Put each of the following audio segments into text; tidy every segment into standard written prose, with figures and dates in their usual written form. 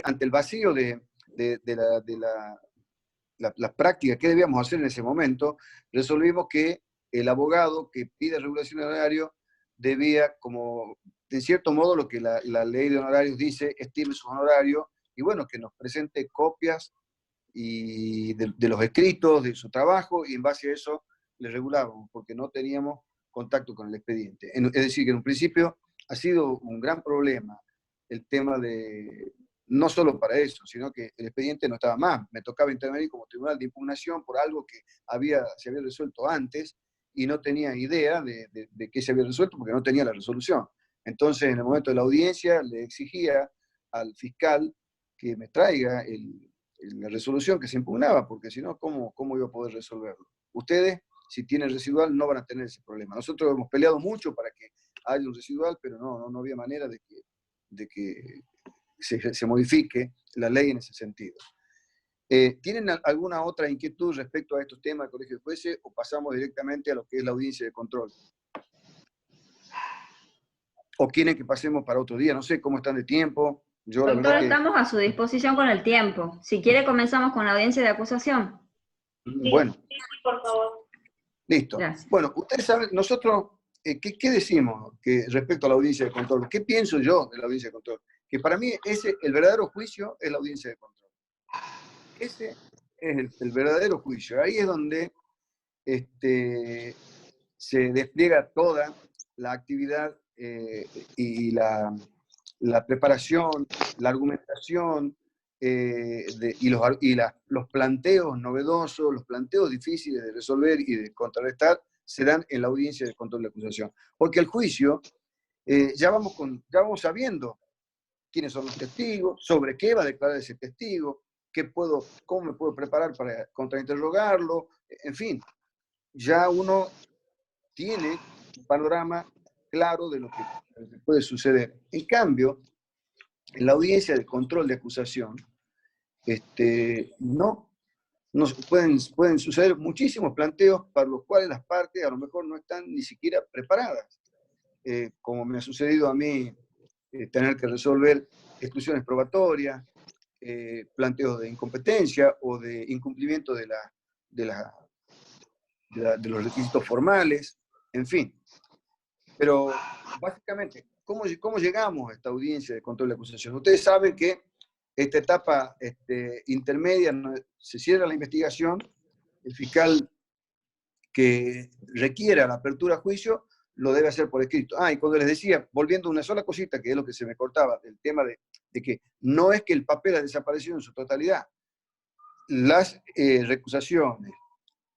ante el vacío la práctica, ¿qué debíamos hacer en ese momento? Resolvimos que el abogado que pide regulación de horario debía, como de cierto modo lo que la ley de honorarios dice, estime sus honorarios, y bueno, que nos presente copias y de los escritos, de su trabajo, y en base a eso le regulábamos, porque no teníamos contacto con el expediente. Es decir, que en un principio ha sido un gran problema el tema de, no solo para eso, sino que el expediente no estaba más. Me tocaba intervenir como tribunal de impugnación por algo que se había resuelto antes y no tenía idea de qué se había resuelto porque no tenía la resolución. Entonces, en el momento de la audiencia, le exigía al fiscal que me traiga la resolución que se impugnaba, porque si no, ¿cómo iba a poder resolverlo? Ustedes, si tienen residual, no van a tener ese problema. Nosotros hemos peleado mucho para que haya un residual, pero no había manera de que se modifique la ley en ese sentido. ¿Tienen alguna otra inquietud respecto a estos temas del Colegio de Jueces o pasamos directamente a lo que es la audiencia de control? ¿O quieren que pasemos para otro día? No sé cómo están de tiempo. Yo la Doctor, verdad que... estamos a su disposición con el tiempo. Si quiere, comenzamos con la audiencia de acusación. Bueno, Sí, por favor. listo. Gracias. Bueno, ustedes saben, nosotros, ¿qué decimos respecto a la audiencia de control? ¿Qué pienso yo de la audiencia de control? Que para mí el verdadero juicio es la audiencia de control. Ese es el verdadero juicio. Ahí es donde se despliega toda la actividad y la preparación, la argumentación los planteos novedosos, los planteos difíciles de resolver y de contrarrestar se dan en la audiencia de control de acusación. Porque el juicio, ya vamos sabiendo quiénes son los testigos, sobre qué va a declarar ese testigo, cómo me puedo preparar para contrainterrogarlo, en fin, ya uno tiene un panorama claro de lo que puede suceder. En cambio, en la audiencia de control de acusación, pueden suceder muchísimos planteos para los cuales las partes a lo mejor no están ni siquiera preparadas. Como me ha sucedido a mí, tener que resolver exclusiones probatorias, planteos de incompetencia o de incumplimiento de los requisitos formales, en fin. Pero básicamente, ¿cómo llegamos a esta audiencia de control de acusación? Ustedes saben que esta etapa intermedia se cierra la investigación, el fiscal que requiera la apertura a juicio lo debe hacer por escrito. Y cuando les decía, volviendo a una sola cosita, que es lo que se me cortaba, el tema de que no es que el papel ha desaparecido en su totalidad. Las recusaciones,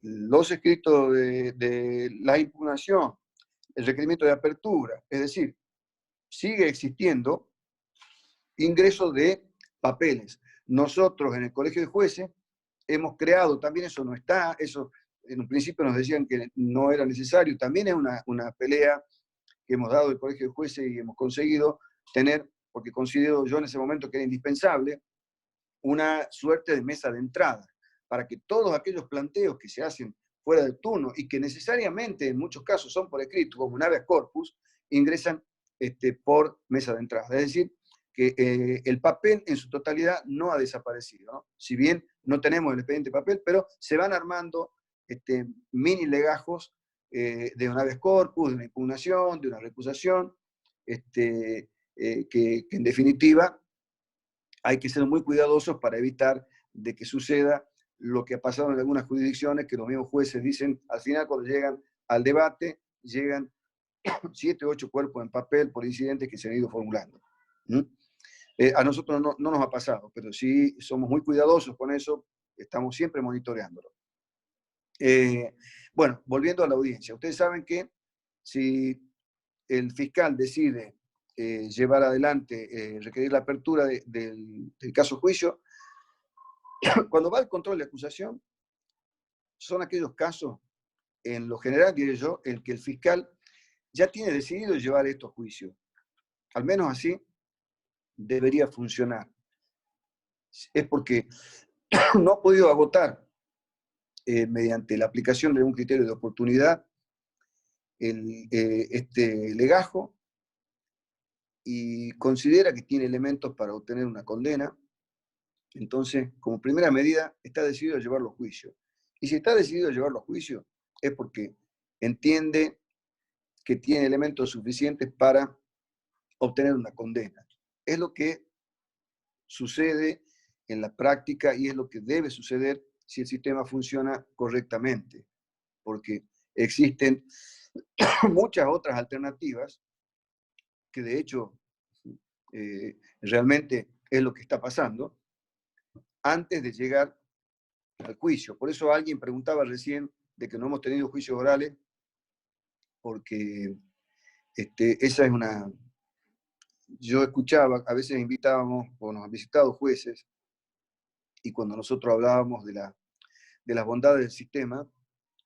los escritos de la impugnación, el requerimiento de apertura, es decir, sigue existiendo ingreso de papeles. Nosotros en el Colegio de Jueces hemos creado, también eso no está, eso en un principio nos decían que no era necesario, también es una pelea que hemos dado el Colegio de Jueces y hemos conseguido tener, porque considero yo en ese momento que era indispensable, una suerte de mesa de entrada, para que todos aquellos planteos que se hacen fuera del turno y que necesariamente en muchos casos son por escrito, como un habeas corpus, ingresan por mesa de entrada. Es decir, que el papel en su totalidad no ha desaparecido, ¿no? Si bien no tenemos el expediente de papel, pero se van armando mini legajos de un habeas corpus, de una impugnación, de una recusación, que en definitiva hay que ser muy cuidadosos para evitar de que suceda lo que ha pasado en algunas jurisdicciones, que los mismos jueces dicen, al final cuando llegan al debate, llegan 7 o 8 cuerpos en papel por incidentes que se han ido formulando. A nosotros no nos ha pasado, pero sí somos muy cuidadosos con eso, estamos siempre monitoreándolo. Bueno, volviendo a la audiencia, ustedes saben que si el fiscal decide llevar adelante, requerir la apertura del caso juicio, cuando va al control de acusación, son aquellos casos, en lo general, diré yo, en que el fiscal ya tiene decidido llevar estos juicios. Al menos así debería funcionar. Es porque no ha podido agotar, mediante la aplicación de un criterio de oportunidad, este legajo, y considera que tiene elementos para obtener una condena, Entonces, como primera medida, está decidido a llevarlo a juicio. Y si está decidido a llevarlo a juicio, es porque entiende que tiene elementos suficientes para obtener una condena. Es lo que sucede en la práctica y es lo que debe suceder si el sistema funciona correctamente, porque existen muchas otras alternativas que de hecho realmente es lo que está pasando antes de llegar al juicio. Por eso alguien preguntaba recién de que no hemos tenido juicios orales, porque esa es una... Yo escuchaba, a veces invitábamos o nos han visitado jueces, y cuando nosotros hablábamos de las bondades del sistema,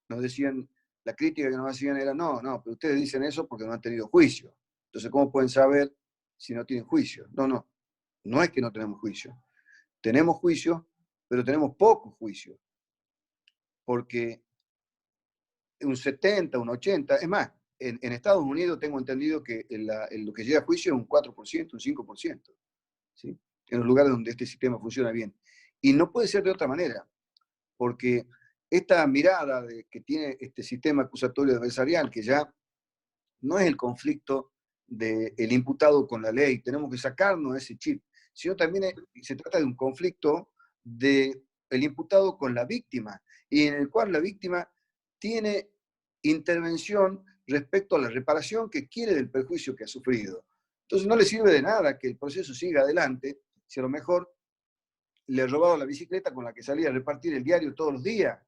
nos decían, la crítica que nos hacían era, no, pero ustedes dicen eso porque no han tenido juicio. Entonces, ¿cómo pueden saber si no tienen juicio? No es que no tenemos juicio. Tenemos juicio, pero tenemos pocos juicios. Porque un 70, un 80, es más, en Estados Unidos tengo entendido que lo que llega a juicio es un 4%, un 5%, ¿sí? En los lugares donde este sistema funciona bien. Y no puede ser de otra manera, porque esta mirada que tiene este sistema acusatorio adversarial, que ya no es el conflicto del imputado con la ley, tenemos que sacarnos ese chip, sino también se trata de un conflicto del imputado con la víctima, y en el cual la víctima tiene intervención respecto a la reparación que quiere del perjuicio que ha sufrido. Entonces no le sirve de nada que el proceso siga adelante si a lo mejor le ha robado la bicicleta con la que salía a repartir el diario todos los días,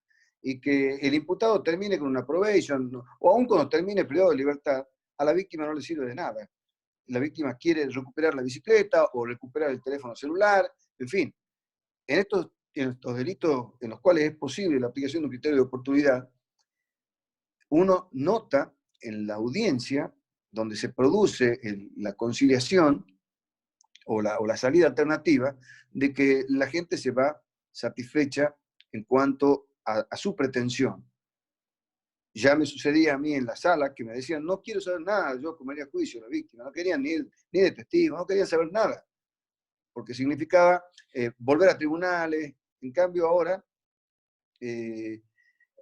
y que el imputado termine con una probation, o aún cuando termine el periodo de libertad, a la víctima no le sirve de nada. La víctima quiere recuperar la bicicleta o recuperar el teléfono celular, en fin. En estos delitos en los cuales es posible la aplicación de un criterio de oportunidad, uno nota en la audiencia donde se produce la conciliación o la salida alternativa, de que la gente se va satisfecha en cuanto a su pretensión. Ya me sucedía a mí en la sala que me decían, no quiero saber nada, yo comería juicio a la víctima, no querían ni de testigos, no querían saber nada, porque significaba volver a tribunales. En cambio ahora,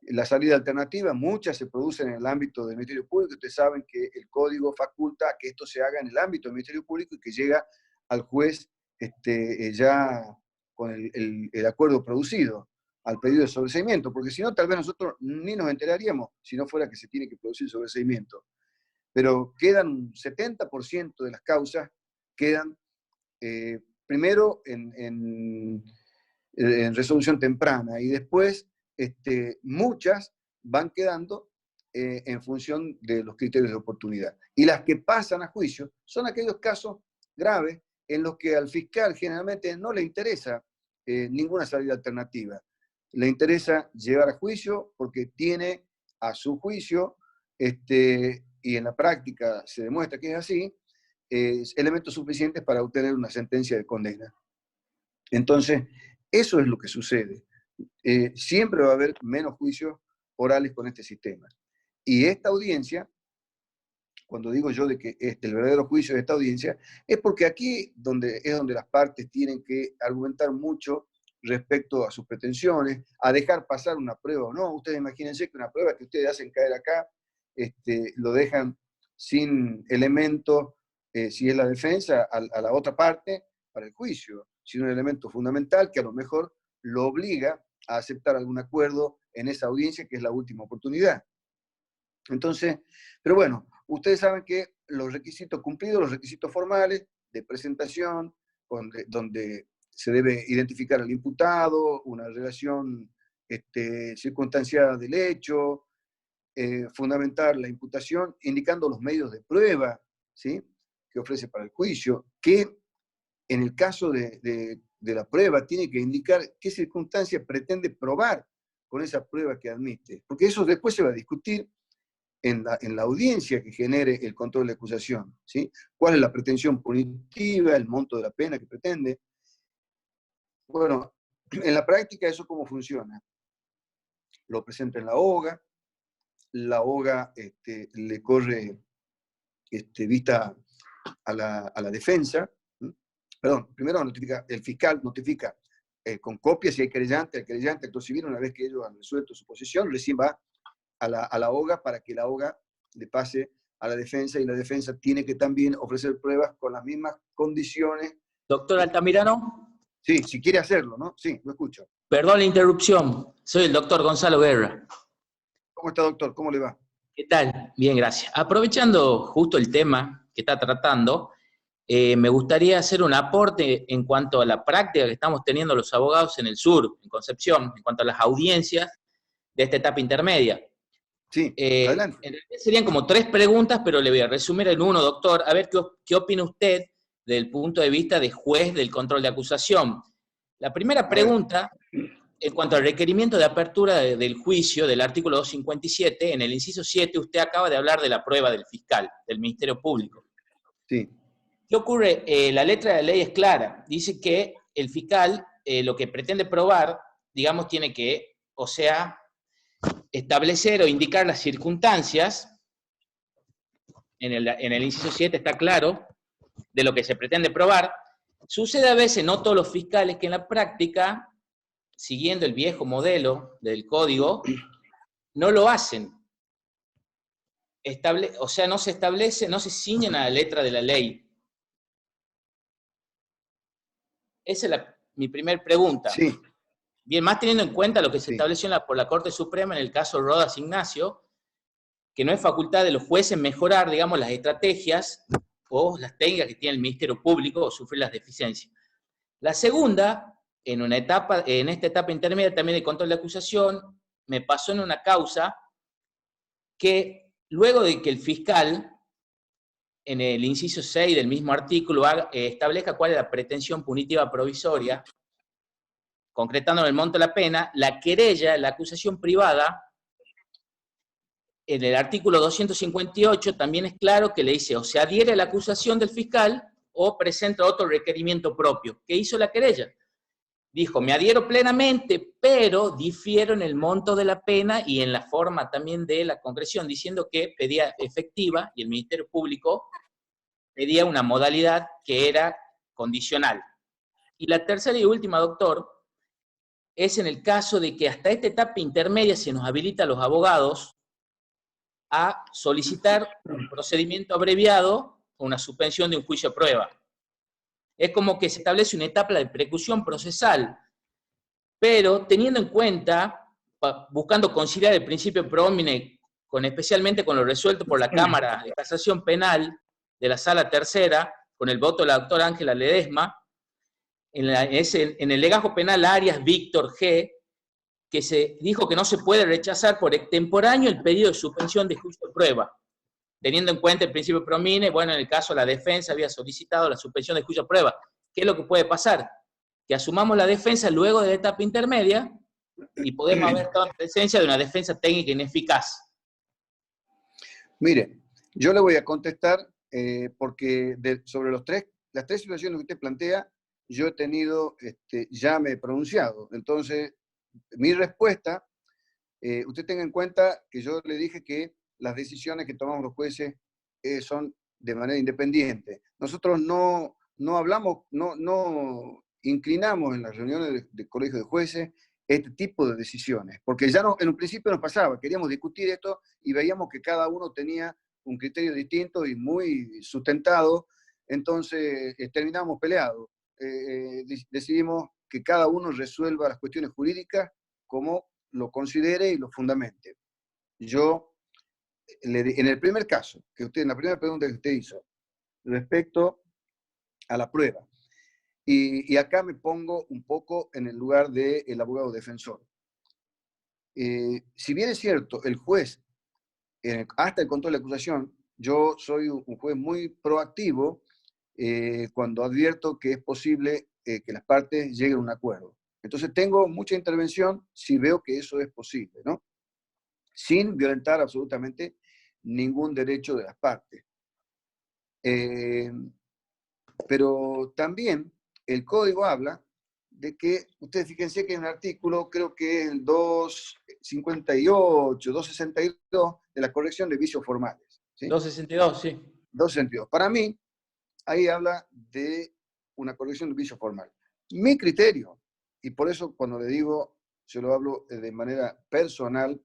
la salida alternativa, muchas se producen en el ámbito del Ministerio Público. Ustedes saben que el código faculta que esto se haga en el ámbito del Ministerio Público y que llega al juez ya con el acuerdo producido, al pedido de sobreseimiento, porque si no, tal vez nosotros ni nos enteraríamos si no fuera que se tiene que producir sobreseimiento. Pero quedan un 70% de las causas, quedan primero en resolución temprana, y después muchas van quedando en función de los criterios de oportunidad. Y las que pasan a juicio son aquellos casos graves en los que al fiscal generalmente no le interesa ninguna salida alternativa. Le interesa llevar a juicio porque tiene a su juicio, y en la práctica se demuestra que es así, elementos suficientes para obtener una sentencia de condena. Entonces, eso es lo que sucede. Siempre va a haber menos juicios orales con este sistema. Y esta audiencia, cuando digo yo de que el verdadero juicio de esta audiencia, es porque aquí es donde las partes tienen que argumentar mucho respecto a sus pretensiones, a dejar pasar una prueba o no. Ustedes imagínense que una prueba que ustedes hacen caer acá, lo dejan sin elementos, si es la defensa, a la otra parte para el juicio, sin un elemento fundamental que a lo mejor lo obliga a aceptar algún acuerdo en esa audiencia, que es la última oportunidad. Entonces, pero bueno, ustedes saben que los requisitos cumplidos, los requisitos formales de presentación, donde se debe identificar al imputado, una relación circunstanciada del hecho, fundamentar la imputación, indicando los medios de prueba, ¿sí?, que ofrece para el juicio, que en el caso de la prueba tiene que indicar qué circunstancia pretende probar con esa prueba que admite, porque eso después se va a discutir en la audiencia que genere el control de acusación, ¿sí? ¿Cuál es la pretensión punitiva, el monto de la pena que pretende? Bueno, en la práctica, ¿eso cómo funciona? Lo presenta en la OGA le corre vista a la defensa, perdón, primero el fiscal notifica con copia si hay querellante, el querellante, actor civil, una vez que ellos han resuelto su posición, recién va a la OGA para que la OGA le pase a la defensa, y la defensa tiene que también ofrecer pruebas con las mismas condiciones. Doctor Altamirano. Sí, si quiere hacerlo, ¿no? Sí, lo escucho. Perdón la interrupción, soy el doctor Gonzalo Guerra. ¿Cómo está, doctor? ¿Cómo le va? ¿Qué tal? Bien, gracias. Aprovechando justo el tema que está tratando, me gustaría hacer un aporte en cuanto a la práctica que estamos teniendo los abogados en el sur, en Concepción, en cuanto a las audiencias de esta etapa intermedia. Sí, adelante. En realidad serían como 3 preguntas, pero le voy a resumir en uno, doctor. A ver qué opina usted desde el punto de vista de juez del control de acusación. La primera pregunta, en cuanto al requerimiento de apertura del juicio del artículo 257, en el inciso 7 usted acaba de hablar de la prueba del fiscal, del Ministerio Público. Sí. ¿Qué ocurre? La letra de la ley es clara. Dice que el fiscal lo que pretende probar, digamos, tiene que, o sea, establecer o indicar las circunstancias, en el inciso 7 está claro, de lo que se pretende probar. Sucede a veces, no todos los fiscales, que en la práctica, siguiendo el viejo modelo del código, no lo hacen. O sea, no se ciñen a la letra de la ley. Esa es mi primera pregunta. Sí. Bien, más teniendo en cuenta lo que se Sí. estableció por la Corte Suprema en el caso Rodas Ignacio, que no es facultad de los jueces mejorar, digamos, las estrategias o las técnicas que tiene el Ministerio Público o sufrir las deficiencias. La segunda, en esta etapa intermedia también de control de acusación, me pasó en una causa que luego de que el fiscal, en el inciso 6 del mismo artículo, establezca cuál es la pretensión punitiva provisoria, concretando el monto de la pena, la querella, la acusación privada, en el artículo 258 también es claro que le dice o se adhiere a la acusación del fiscal o presenta otro requerimiento propio. ¿Qué hizo la querella? Dijo, me adhiero plenamente, pero difiero en el monto de la pena y en la forma también de la concreción, diciendo que pedía efectiva y el Ministerio Público pedía una modalidad que era condicional. Y la tercera y última, doctor, es en el caso de que hasta esta etapa intermedia se nos habilita a los abogados a solicitar un procedimiento abreviado o una suspensión de un juicio a prueba. Es como que se establece una etapa de preclusión procesal, pero teniendo en cuenta, buscando conciliar el principio pro homine, especialmente con lo resuelto por la Cámara de Casación Penal de la Sala Tercera, con el voto de la doctora Ángela Ledesma, en el legajo penal Arias Víctor G., que se dijo que no se puede rechazar por extemporáneo el pedido de suspensión de juicio de prueba. Teniendo en cuenta el principio promine, bueno, en el caso la defensa había solicitado la suspensión de juicio de prueba. ¿Qué es lo que puede pasar? Que asumamos la defensa luego de la etapa intermedia y podemos haber estado en presencia de una defensa técnica ineficaz. Mire, yo le voy a contestar porque sobre las tres situaciones que usted plantea, yo he tenido, ya me he pronunciado. Entonces, mi respuesta, usted tenga en cuenta que yo le dije que las decisiones que tomamos los jueces son de manera independiente. Nosotros no hablamos, no inclinamos en las reuniones del colegio de jueces este tipo de decisiones, porque ya en un principio nos pasaba, queríamos discutir esto y veíamos que cada uno tenía un criterio distinto y muy sustentado, entonces terminamos peleados. Decidimos que cada uno resuelva las cuestiones jurídicas como lo considere y lo fundamente. Yo, en el primer caso, en la primera pregunta que usted hizo, respecto a la prueba, y acá me pongo un poco en el lugar del abogado defensor. Si bien es cierto, el juez, hasta el control de acusación, yo soy un juez muy proactivo cuando advierto que es posible que las partes lleguen a un acuerdo. Entonces tengo mucha intervención si veo que eso es posible, ¿no? Sin violentar absolutamente ningún derecho de las partes. Pero también el código habla de que, ustedes fíjense que en un artículo, creo que el 258, 262, de la corrección de vicios formales. ¿Sí? 262, sí. 262. Para mí, ahí habla de una corrección de vicio formal. Mi criterio y por eso cuando le digo, se lo hablo de manera personal,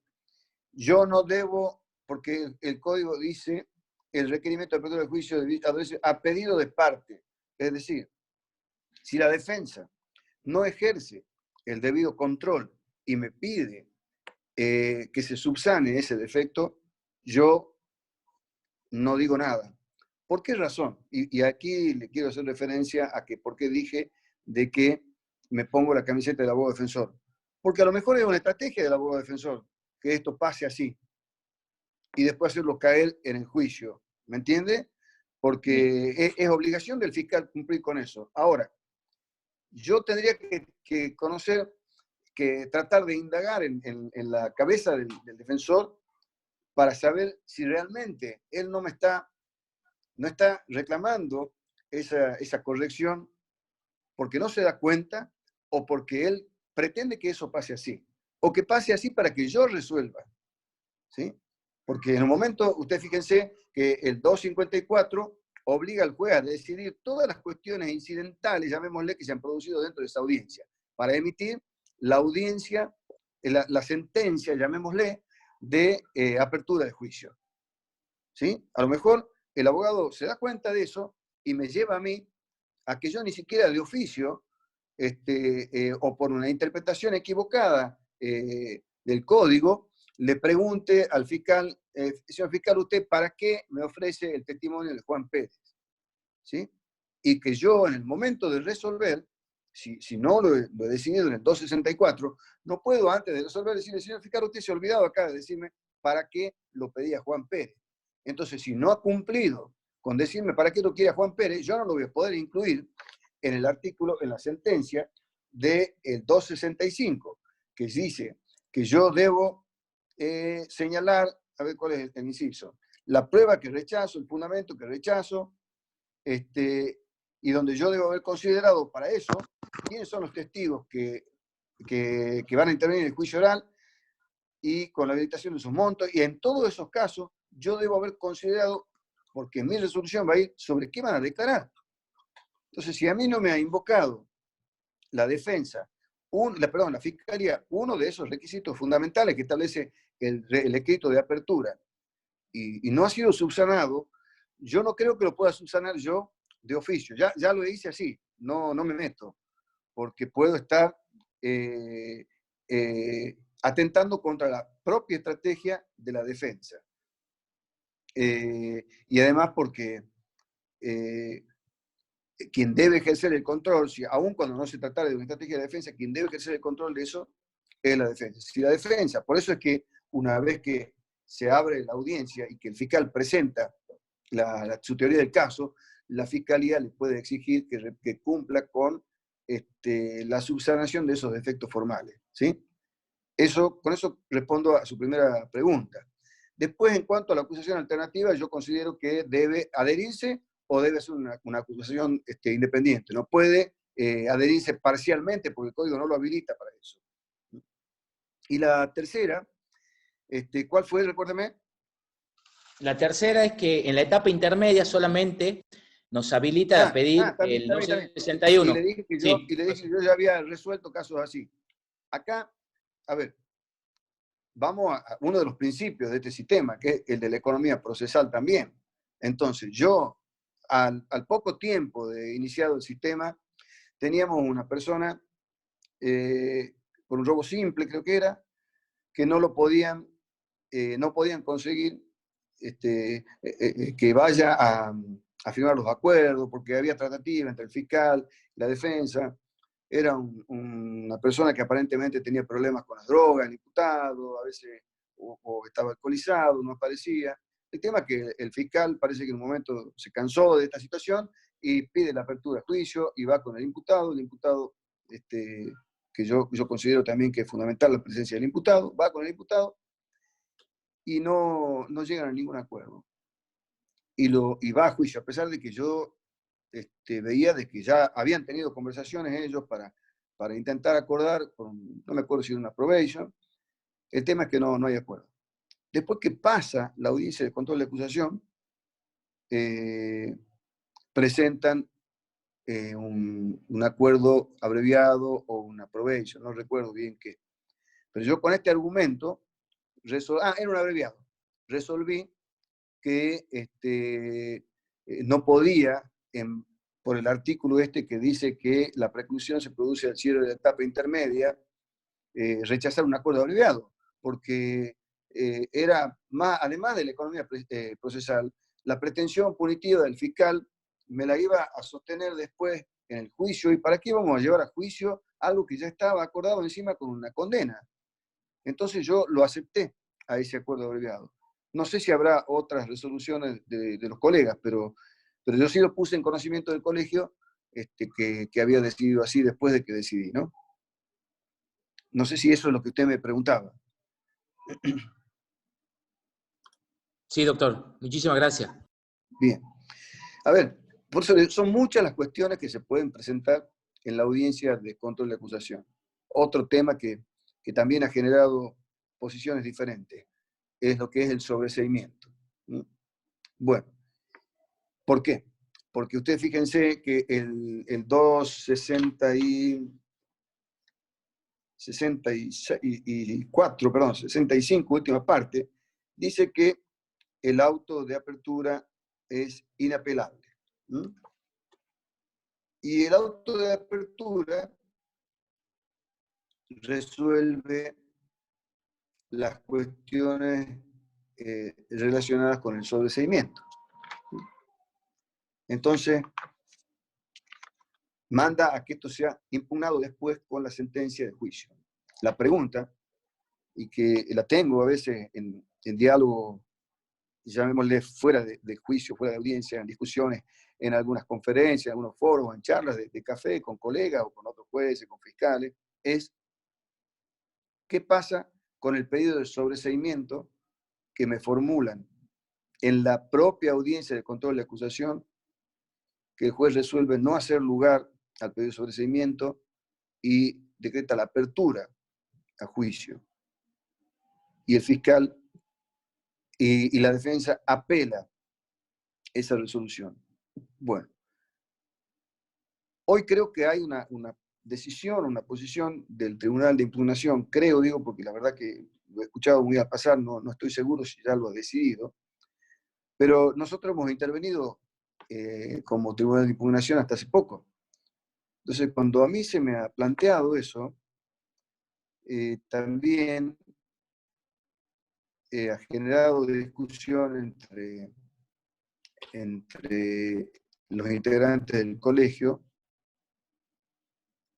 yo no debo, porque el código dice, el requerimiento de apertura de juicio a pedido de parte. Es decir, si la defensa no ejerce el debido control y me pide que se subsane ese defecto, yo no digo nada. ¿Por qué razón? Y aquí le quiero hacer referencia a que por qué dije de que me pongo la camiseta del abogado defensor. Porque a lo mejor es una estrategia del abogado defensor que esto pase así y después hacerlo caer en el juicio. ¿Me entiende? Porque es obligación del fiscal cumplir con eso. Ahora, yo tendría que conocer, que tratar de indagar en la cabeza del defensor para saber si realmente él no está reclamando esa corrección porque no se da cuenta o porque él pretende que eso pase así. O que pase así para que yo resuelva. ¿Sí? Porque en un momento, ustedes fíjense que el 254 obliga al juez a decidir todas las cuestiones incidentales, llamémosle, que se han producido dentro de esa audiencia, para emitir la audiencia, la sentencia, llamémosle, de apertura de juicio. ¿Sí? A lo mejor el abogado se da cuenta de eso y me lleva a mí a que yo ni siquiera de oficio, o por una interpretación equivocada del código, le pregunte al fiscal, señor fiscal, ¿usted para qué me ofrece el testimonio de Juan Pérez? ¿Sí? Y que yo en el momento de resolver, si no lo he decidido en el 264, no puedo antes de resolver decirle, señor fiscal, usted se ha olvidado acá de decirme para qué lo pedía Juan Pérez. Entonces, si no ha cumplido con decirme para qué lo quiere Juan Pérez, yo no lo voy a poder incluir en el artículo, en la sentencia del 265, que dice que yo debo señalar, a ver cuál es el inciso, la prueba que rechazo, el fundamento que rechazo, y donde yo debo haber considerado para eso quiénes son los testigos que van a intervenir en el juicio oral y con la habilitación de sus montos, y en todos esos casos yo debo haber considerado, porque mi resolución va a ir sobre qué van a declarar. Entonces, si a mí no me ha invocado la defensa, la fiscalía, uno de esos requisitos fundamentales que establece el escrito de apertura, y no ha sido subsanado, yo no creo que lo pueda subsanar yo de oficio. Ya lo hice así, no me meto, porque puedo estar atentando contra la propia estrategia de la defensa. Y además porque quien debe ejercer el control, aun cuando no se tratara de una estrategia de defensa, quien debe ejercer el control de eso es la defensa. Si la defensa, por eso es que una vez que se abre la audiencia y que el fiscal presenta su teoría del caso, la fiscalía le puede exigir que cumpla con la subsanación de esos defectos formales. ¿Sí? Con eso respondo a su primera pregunta. Después, en cuanto a la acusación alternativa, yo considero que debe adherirse o debe ser una acusación independiente. No puede adherirse parcialmente porque el código no lo habilita para eso. Y la tercera, ¿cuál fue? Recuérdeme. La tercera es que en la etapa intermedia solamente nos habilita a pedir el 261. Y le dije que yo ya había resuelto casos así. Acá, a ver, vamos a uno de los principios de este sistema, que es el de la economía procesal también. Entonces, yo, al poco tiempo de iniciado el sistema, teníamos una persona, por un robo simple creo que era, que no podían conseguir que vaya a firmar los acuerdos, porque había tratativa entre el fiscal y la defensa. Era una persona que aparentemente tenía problemas con las drogas, el imputado, a veces o estaba alcoholizado, no aparecía. El tema es que el fiscal parece que en un momento se cansó de esta situación y pide la apertura de juicio y va con el imputado que yo considero también que es fundamental la presencia del imputado, va con el imputado y no llegan a ningún acuerdo. Y va a juicio, a pesar de que yo veía de que ya habían tenido conversaciones ellos para intentar acordar, no me acuerdo si era una probation, el tema es que no hay acuerdo. Después que pasa la audiencia de control de acusación, presentan un acuerdo abreviado o una probation, no recuerdo bien qué. Pero yo con este argumento, era un abreviado, resolví que no podía, por el artículo que dice que la preclusión se produce al cierre de la etapa intermedia, rechazar un acuerdo abreviado, porque era más, además de la economía procesal, la pretensión punitiva del fiscal me la iba a sostener después en el juicio, y para qué íbamos a llevar a juicio algo que ya estaba acordado encima con una condena. Entonces yo lo acepté a ese acuerdo abreviado. No sé si habrá otras resoluciones de los colegas, pero yo sí lo puse en conocimiento del colegio, que había decidido así después de que decidí, ¿no? No sé si eso es lo que usted me preguntaba. Sí, doctor. Muchísimas gracias. Bien. A ver, por eso son muchas las cuestiones que se pueden presentar en la audiencia de control de acusación. Otro tema que también ha generado posiciones diferentes es lo que es el sobreseimiento. Bueno, ¿por qué? Porque ustedes fíjense que el 65, última parte, dice que el auto de apertura es inapelable. Y el auto de apertura resuelve las cuestiones relacionadas con el sobreseimiento. Entonces, manda a que esto sea impugnado después con la sentencia de juicio. La pregunta, y que la tengo a veces en diálogo, llamémosle fuera de juicio, fuera de audiencia, en discusiones, en algunas conferencias, en algunos foros, en charlas de café con colegas o con otros jueces, con fiscales, es ¿qué pasa con el pedido de sobreseimiento que me formulan en la propia audiencia de control de acusación, que el juez resuelve no hacer lugar al pedido de sobreseimiento y decreta la apertura a juicio? Y el fiscal y la defensa apela esa resolución. Bueno, hoy creo que hay una decisión, una posición del Tribunal de Impugnación, creo, digo, porque la verdad que lo he escuchado muy al pasar, no estoy seguro si ya lo ha decidido, pero nosotros hemos intervenido como Tribunal de Impugnación hasta hace poco. Entonces, cuando a mí se me ha planteado eso, también ha generado discusión entre los integrantes del colegio,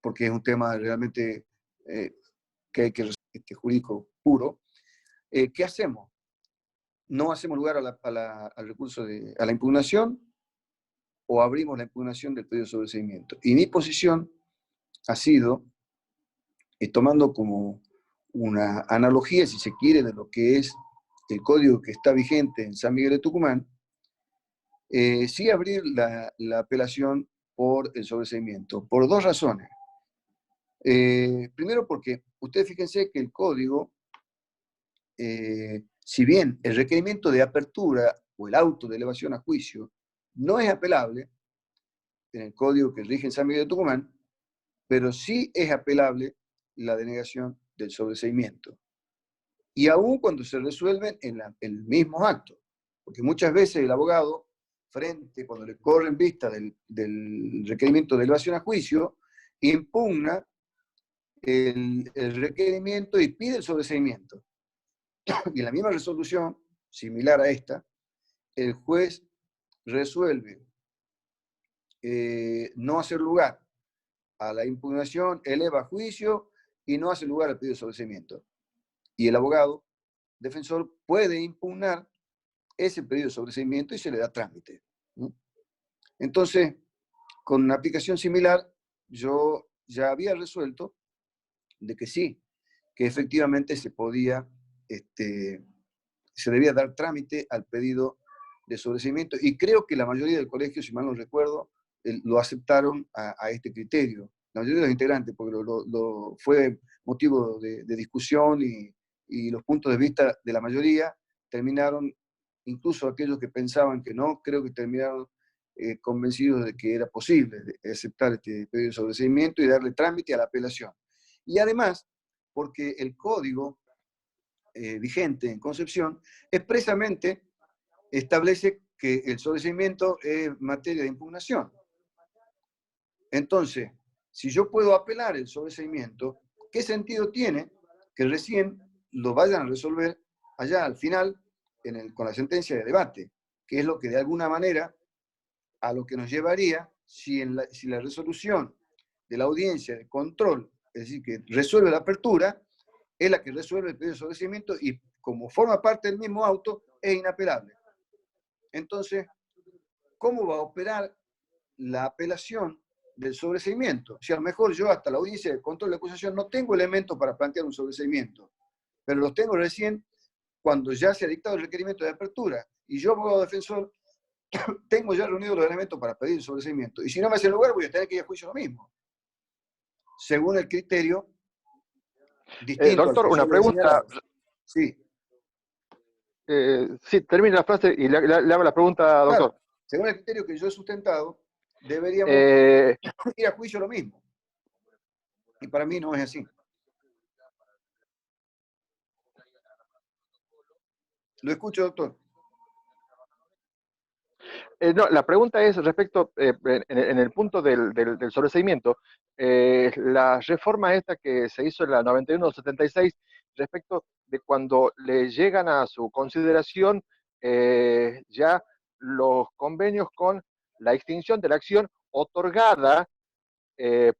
porque es un tema realmente que hay que resolver, jurídico puro. ¿Qué hacemos? ¿No hacemos lugar al recurso a la impugnación o abrimos la impugnación del pedido de sobreseimiento? Y mi posición ha sido, tomando como una analogía, si se quiere, de lo que es el código que está vigente en San Miguel de Tucumán, sí abrir la apelación por el sobreseimiento, por dos razones. Primero porque ustedes fíjense que el código, si bien el requerimiento de apertura o el auto de elevación a juicio no es apelable en el código que rige en San Miguel de Tucumán, pero sí es apelable la denegación del sobreseimiento. Y aún cuando se resuelven en el mismo acto, porque muchas veces el abogado, cuando le corre en vista del requerimiento de elevación a juicio, impugna el requerimiento y pide el sobreseimiento. Y en la misma resolución, similar a esta, el juez resuelve no hacer lugar a la impugnación, eleva a juicio y no hace lugar al pedido de sobreseimiento. Y el abogado defensor puede impugnar ese pedido de sobreseimiento y se le da trámite. Entonces, con una aplicación similar, yo ya había resuelto de que sí, que efectivamente se debía dar trámite al pedido de sobreseimiento, y creo que la mayoría del colegio, si mal no recuerdo, lo aceptaron a este criterio, la mayoría de los integrantes, porque fue motivo de discusión y los puntos de vista de la mayoría terminaron, incluso aquellos que pensaban que no, creo que terminaron convencidos de que era posible aceptar este pedido de sobreseimiento y darle trámite a la apelación. Y además, porque el código vigente en Concepción expresamente establece que el sobreseimiento es materia de impugnación. Entonces, si yo puedo apelar el sobreseimiento, ¿qué sentido tiene que recién lo vayan a resolver allá al final con la sentencia de debate? Que es lo que de alguna manera a lo que nos llevaría si la resolución de la audiencia de control, es decir, que resuelve la apertura, es la que resuelve el pedido de sobreseimiento y como forma parte del mismo auto, es inapelable. Entonces, ¿cómo va a operar la apelación del sobreseimiento? Si a lo mejor yo hasta la audiencia de control de acusación no tengo elementos para plantear un sobreseimiento, pero los tengo recién cuando ya se ha dictado el requerimiento de apertura y yo, abogado defensor, tengo ya reunidos los elementos para pedir el sobreseimiento. Y si no me hace lugar, voy a tener que ir a juicio lo mismo, según el criterio distinto doctor, al que una yo le he pregunta. señalado. Sí. Sí, termine la frase y le hago la pregunta, doctor. Claro, según el criterio que yo he sustentado, deberíamos ir a juicio lo mismo. Y para mí no es así. Lo escucho, doctor. No, la pregunta es respecto, en el punto del sobreseimiento, la reforma esta que se hizo en la 91-76, respecto de cuando le llegan a su consideración ya los convenios con la extinción de la acción otorgada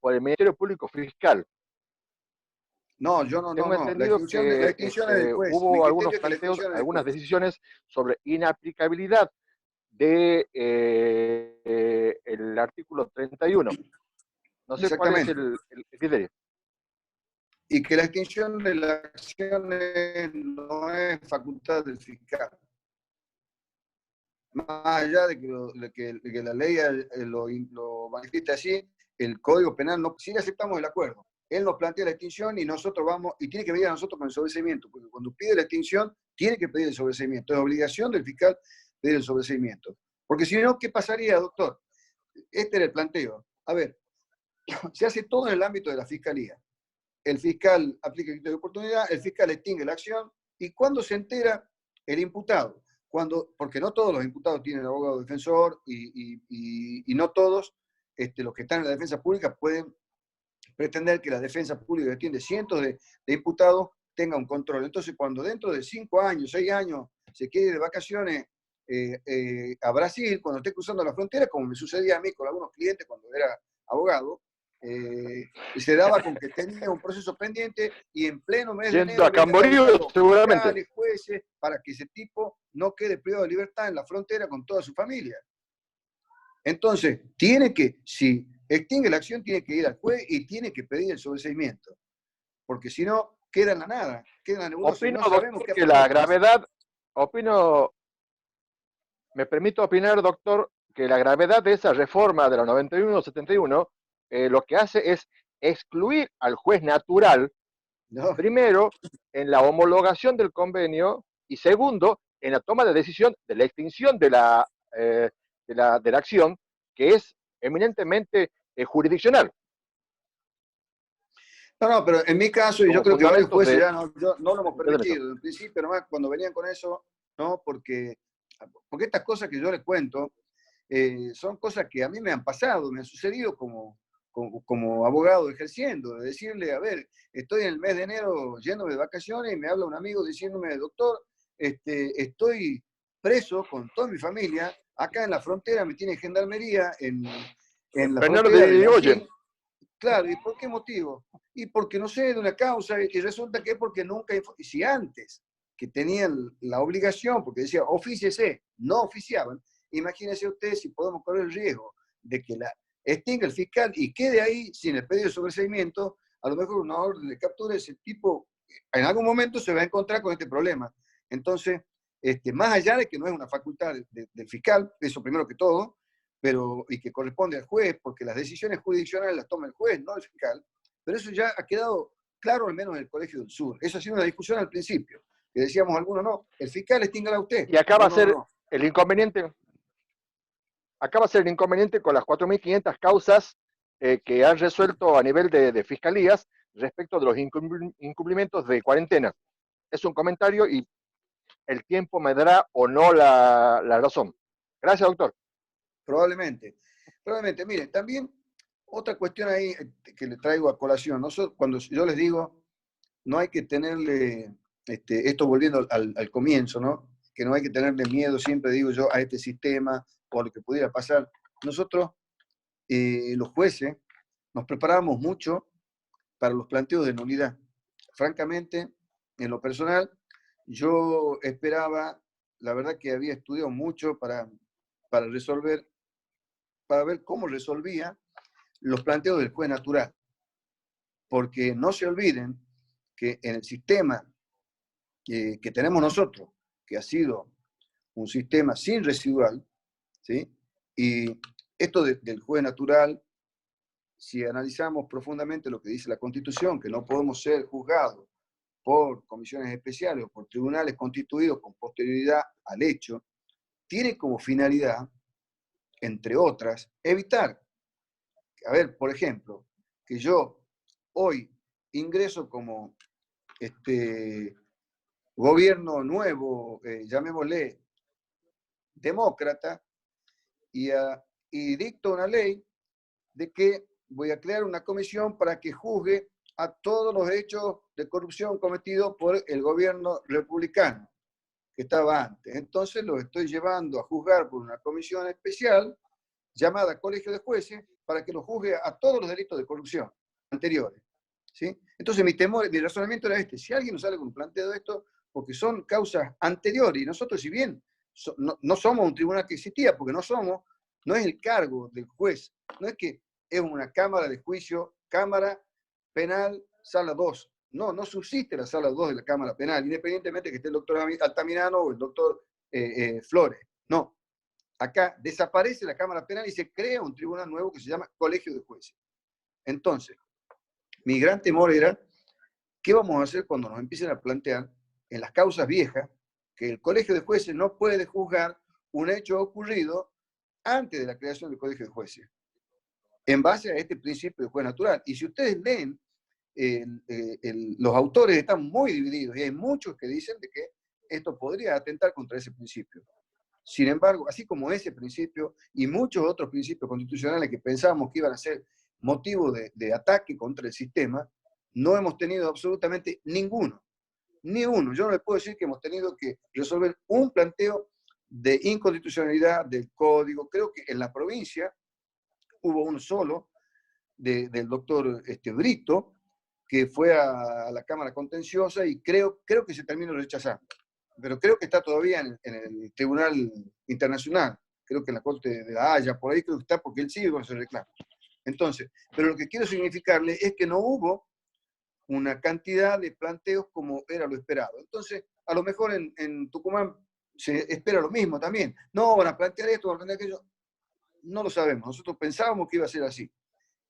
por el Ministerio Público Fiscal. No, yo no. Tengo La entendido extinción que es del juez. Mi hubo algunos criterio es que la planteos, extinción es del algunas juez. decisiones sobre inaplicabilidad de el artículo 31. No sé cuál es Exactamente. el criterio. Y que la extinción de la acción no es facultad del fiscal. Más allá de que la ley lo manifiesta así, el Código Penal no, sí aceptamos el acuerdo. Él nos plantea la extinción y nosotros vamos, y tiene que venir a nosotros con el sobreseimiento, porque cuando pide la extinción, tiene que pedir el sobreseimiento. Es obligación del fiscal pedir el sobreseimiento. Porque si no, ¿qué pasaría, doctor? Este era el planteo. A ver, se hace todo en el ámbito de la fiscalía. El fiscal aplica el criterio de oportunidad, el fiscal extingue la acción, y ¿cuándo se entera el imputado? Porque no todos los imputados tienen abogado defensor y no todos los que están en la defensa pública pueden pretender que la defensa pública que tiene cientos de imputados tenga un control. Entonces, cuando dentro de 5 años, 6 años, se quiere ir de vacaciones a Brasil, cuando esté cruzando la frontera, como me sucedía a mí con algunos clientes cuando era abogado, se daba con que tenía un proceso pendiente y en pleno mes de Yendo enero a Camboriú, seguramente. fiscales, jueces, para que ese tipo no quede privado de libertad en la frontera con toda su familia. Entonces, si extingue la acción, tiene que ir al juez y tiene que pedir el sobreseimiento. Porque si no, queda en la nada. Queda en nebulosa. Opino, No sabemos doctor, qué que la pasó. gravedad, me permito opinar, doctor, que la gravedad de esa reforma de la 91-71 lo que hace es excluir al juez natural, No. primero, en la homologación del convenio, y segundo, en la toma de decisión de la extinción de la acción, que es eminentemente jurisdiccional. No, pero en mi caso, y yo Como creo que varios fundamento jueces de... ya no lo hemos Entiéndeme eso. permitido. En principio, nomás cuando venían con eso, no, porque estas cosas que yo les cuento son cosas que a mí me han pasado, me han sucedido como abogado ejerciendo, de decirle, a ver, estoy en el mes de enero yéndome de vacaciones y me habla un amigo diciéndome, doctor, estoy preso con toda mi familia, acá en la frontera me tiene gendarmería, en la Bernardo frontera de de Irigoyen. Brasil. Claro, ¿y por qué motivo? Y porque no sé, de una causa, y resulta que es porque nunca, y si antes que tenían la obligación, porque decía, ofíciese, no oficiaban, imagínense ustedes si podemos correr el riesgo de que la extinga el fiscal y quede ahí sin el pedido de sobreseimiento, a lo mejor una orden de captura, ese tipo en algún momento se va a encontrar con este problema. Entonces, más allá de que no es una facultad del fiscal, eso primero que todo, y que corresponde al juez, porque las decisiones jurisdiccionales las toma el juez, no el fiscal, pero eso ya ha quedado claro, al menos en el Colegio del Sur. Eso ha sido una discusión al principio, que decíamos algunos, no, el fiscal extinga a usted. Y acá va a ser no. el inconveniente. acá va a ser el inconveniente con las 4.500 causas que han resuelto a nivel de fiscalías respecto de los incumplimientos de cuarentena. Es un comentario y el tiempo me dará o no la razón. Gracias, doctor. Probablemente. Probablemente. Mire, también otra cuestión ahí que le traigo a colación. Cuando yo les digo, no hay que tenerle, esto volviendo al comienzo, ¿no? Que no hay que tenerle miedo, siempre digo yo, a este sistema o a lo que pudiera pasar. Nosotros, los jueces, nos preparamos mucho para los planteos de nulidad. Francamente, en lo personal, yo esperaba, la verdad que había estudiado mucho para resolver, para ver cómo resolvía los planteos del juez natural. Porque no se olviden que en el sistema que tenemos nosotros, que ha sido un sistema sin residual, ¿sí? Y esto del juez natural, si analizamos profundamente lo que dice la Constitución, que no podemos ser juzgados por comisiones especiales o por tribunales constituidos con posterioridad al hecho, tiene como finalidad, entre otras, evitar, a ver, por ejemplo, que yo hoy ingreso como gobierno nuevo, llamémosle demócrata, y dicto una ley de que voy a crear una comisión para que juzgue a todos los hechos de corrupción cometidos por el gobierno republicano que estaba antes. Entonces los estoy llevando a juzgar por una comisión especial llamada Colegio de Jueces para que los juzgue a todos los delitos de corrupción anteriores. ¿Sí? Entonces mi temor, mi razonamiento era si alguien nos sale con un planteo de esto, porque son causas anteriores, y nosotros si bien no somos un tribunal que existía, porque no es el cargo del juez, no es que es una cámara de juicio, cámara penal, sala 2. No subsiste la sala 2 de la cámara penal, independientemente que esté el doctor Altamirano o el doctor Flores. No, acá desaparece la cámara penal y se crea un tribunal nuevo que se llama Colegio de Jueces. Entonces, mi gran temor era, ¿qué vamos a hacer cuando nos empiecen a plantear en las causas viejas que el Colegio de Jueces no puede juzgar un hecho ocurrido antes de la creación del Colegio de Jueces, en base a este principio de juez natural? Y si ustedes leen, los autores están muy divididos y hay muchos que dicen de que esto podría atentar contra ese principio. Sin embargo, así como ese principio y muchos otros principios constitucionales que pensábamos que iban a ser motivo de ataque contra el sistema, no hemos tenido absolutamente ninguno. Ni uno. Yo no les puedo decir que hemos tenido que resolver un planteo de inconstitucionalidad del código. Creo que en la provincia hubo uno solo del doctor Brito, que fue a la Cámara Contenciosa y creo que se terminó rechazando. Pero creo que está todavía en el Tribunal Internacional, creo que en la Corte de la Haya, por ahí creo que está, porque él sigue con ese reclamo. Entonces, pero lo que quiero significarle es que no hubo una cantidad de planteos como era lo esperado. Entonces, a lo mejor en Tucumán se espera lo mismo también. No, van a plantear esto, van a plantear aquello. No lo sabemos. Nosotros pensábamos que iba a ser así.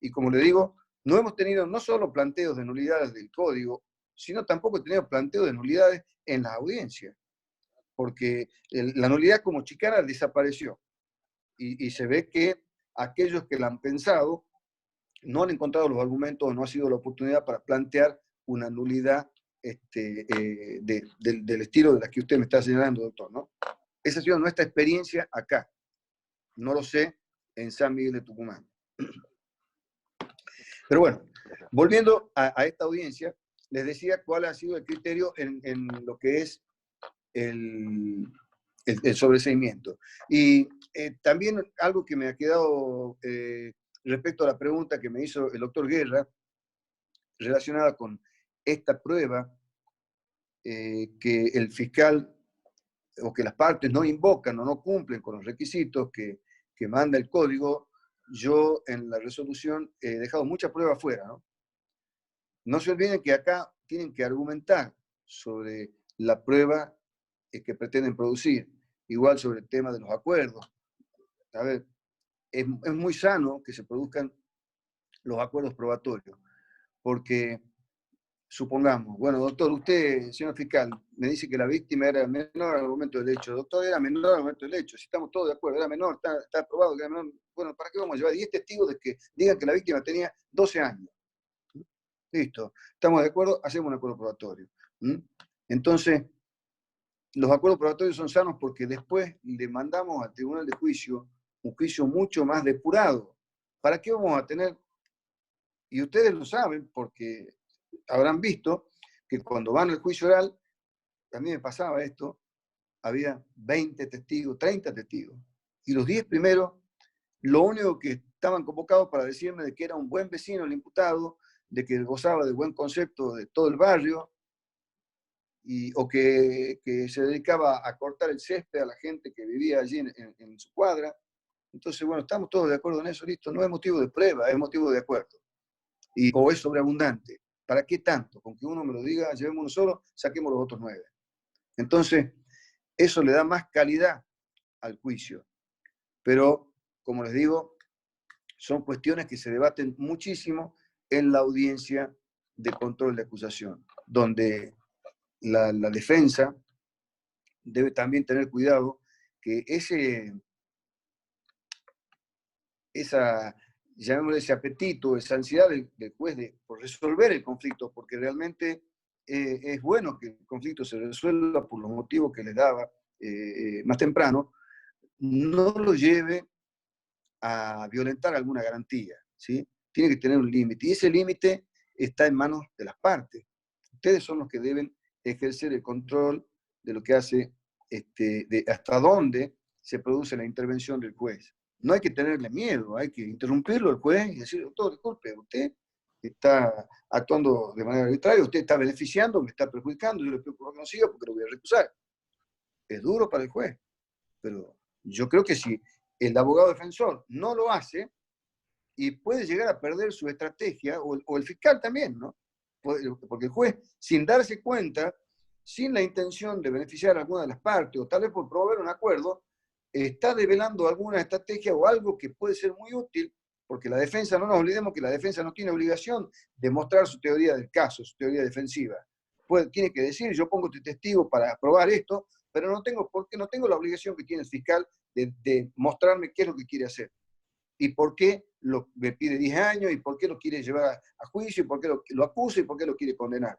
Y como le digo, no hemos tenido no solo planteos de nulidades del código, sino tampoco hemos tenido planteos de nulidades en las audiencias. Porque la nulidad como chicana desapareció. Y se ve que aquellos que la han pensado no han encontrado los argumentos, no ha sido la oportunidad para plantear una nulidad del estilo de la que usted me está señalando, doctor, ¿no? Esa ha sido nuestra experiencia acá. No lo sé en San Miguel de Tucumán. Pero bueno, volviendo a esta audiencia, les decía cuál ha sido el criterio en lo que es el sobreseimiento. Y también algo que me ha quedado respecto a la pregunta que me hizo el doctor Guerra, relacionada con esta prueba que el fiscal o que las partes no invocan o no cumplen con los requisitos que manda el código, yo en la resolución he dejado mucha prueba fuera, ¿no? No se olviden que acá tienen que argumentar sobre la prueba que pretenden producir, igual sobre el tema de los acuerdos. A ver, es muy sano que se produzcan los acuerdos probatorios, porque supongamos, bueno, doctor, usted, señor fiscal, me dice que la víctima era menor al momento del hecho. Doctor, era menor al momento del hecho. Si estamos todos de acuerdo, era menor, está probado que era menor. Bueno, ¿para qué vamos a llevar 10 testigos de que digan que la víctima tenía 12 años? Listo. ¿Estamos de acuerdo? Hacemos un acuerdo probatorio. Entonces, los acuerdos probatorios son sanos porque después le mandamos al tribunal de juicio un juicio mucho más depurado. ¿Para qué vamos a tener? Y ustedes lo saben porque habrán visto que cuando van al juicio oral, a mí me pasaba esto, había 20 testigos, 30 testigos. Y los 10 primeros, lo único que estaban convocados para decirme de que era un buen vecino el imputado, de que gozaba de buen concepto de todo el barrio, o que se dedicaba a cortar el césped a la gente que vivía allí en su cuadra. Entonces, bueno, estamos todos de acuerdo en eso, listo, no es motivo de prueba, es motivo de acuerdo. O es sobreabundante. ¿Para qué tanto? Con que uno me lo diga, llevemos uno solo, saquemos los otros 9. Entonces, eso le da más calidad al juicio. Pero, como les digo, son cuestiones que se debaten muchísimo en la audiencia de control de acusación, donde la defensa debe también tener cuidado que llamémosle ese apetito, esa ansiedad del juez por resolver el conflicto, porque realmente es bueno que el conflicto se resuelva por los motivos que les daba más temprano, no lo lleve a violentar alguna garantía, ¿sí? Tiene que tener un límite, y ese límite está en manos de las partes. Ustedes son los que deben ejercer el control de lo que hace, de hasta dónde se produce la intervención del juez. No hay que tenerle miedo, hay que interrumpirlo al juez y decir, doctor, disculpe, usted está actuando de manera arbitraria, usted está beneficiando, me está perjudicando, yo le pido que no siga porque lo voy a recusar. Es duro para el juez, pero yo creo que si el abogado defensor no lo hace, y puede llegar a perder su estrategia, o el fiscal también, ¿no? Porque el juez, sin darse cuenta, sin la intención de beneficiar a alguna de las partes, o tal vez por promover un acuerdo, está develando alguna estrategia o algo que puede ser muy útil, porque la defensa, no nos olvidemos que la defensa no tiene obligación de mostrar su teoría del caso, su teoría defensiva. Tiene que decir, yo pongo este testigo para probar esto, pero no tengo la obligación que tiene el fiscal de mostrarme qué es lo que quiere hacer. Y por qué me pide 10 años, y por qué lo quiere llevar a juicio, y por qué lo acusa, y por qué lo quiere condenar.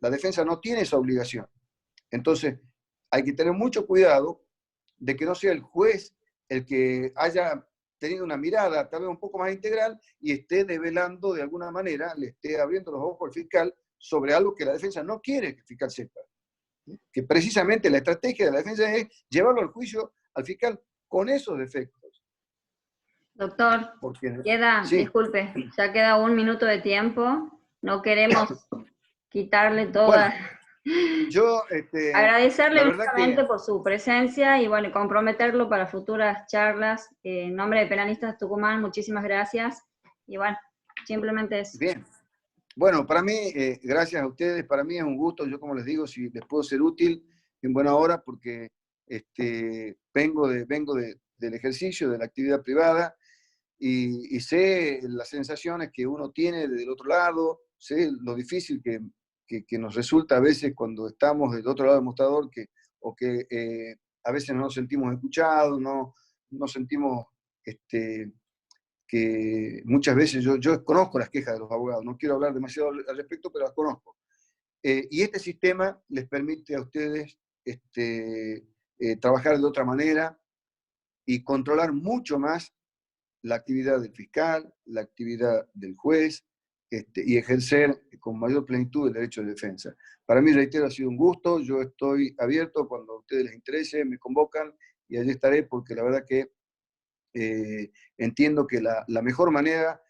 La defensa no tiene esa obligación. Entonces, hay que tener mucho cuidado de que no sea el juez el que haya tenido una mirada tal vez un poco más integral y esté develando de alguna manera, le esté abriendo los ojos al fiscal sobre algo que la defensa no quiere que el fiscal sepa. Que precisamente la estrategia de la defensa es llevarlo al juicio al fiscal con esos defectos. Doctor, Sí. disculpe, ya queda 1 minuto de tiempo. No queremos quitarle toda... Bueno, yo, agradecerle muchamente por su presencia y bueno, comprometerlo para futuras charlas. En nombre de Penalistas Tucumán, muchísimas gracias. Y bueno, simplemente eso. Bien. Bueno, para mí, gracias a ustedes, para mí es un gusto. Yo, como les digo, si les puedo ser útil en buena hora, porque vengo del ejercicio, de la actividad privada, y sé las sensaciones que uno tiene del otro lado, sé lo difícil que nos resulta a veces cuando estamos del otro lado del mostrador, a veces no nos sentimos escuchados, no sentimos que muchas veces yo conozco las quejas de los abogados, no quiero hablar demasiado al respecto, pero las conozco. Y este sistema les permite a ustedes trabajar de otra manera y controlar mucho más la actividad del fiscal, la actividad del juez, y ejercer con mayor plenitud el derecho de defensa. Para mí, reitero, ha sido un gusto. Yo estoy abierto cuando a ustedes les interese, me convocan y allí estaré, porque la verdad que entiendo que la mejor manera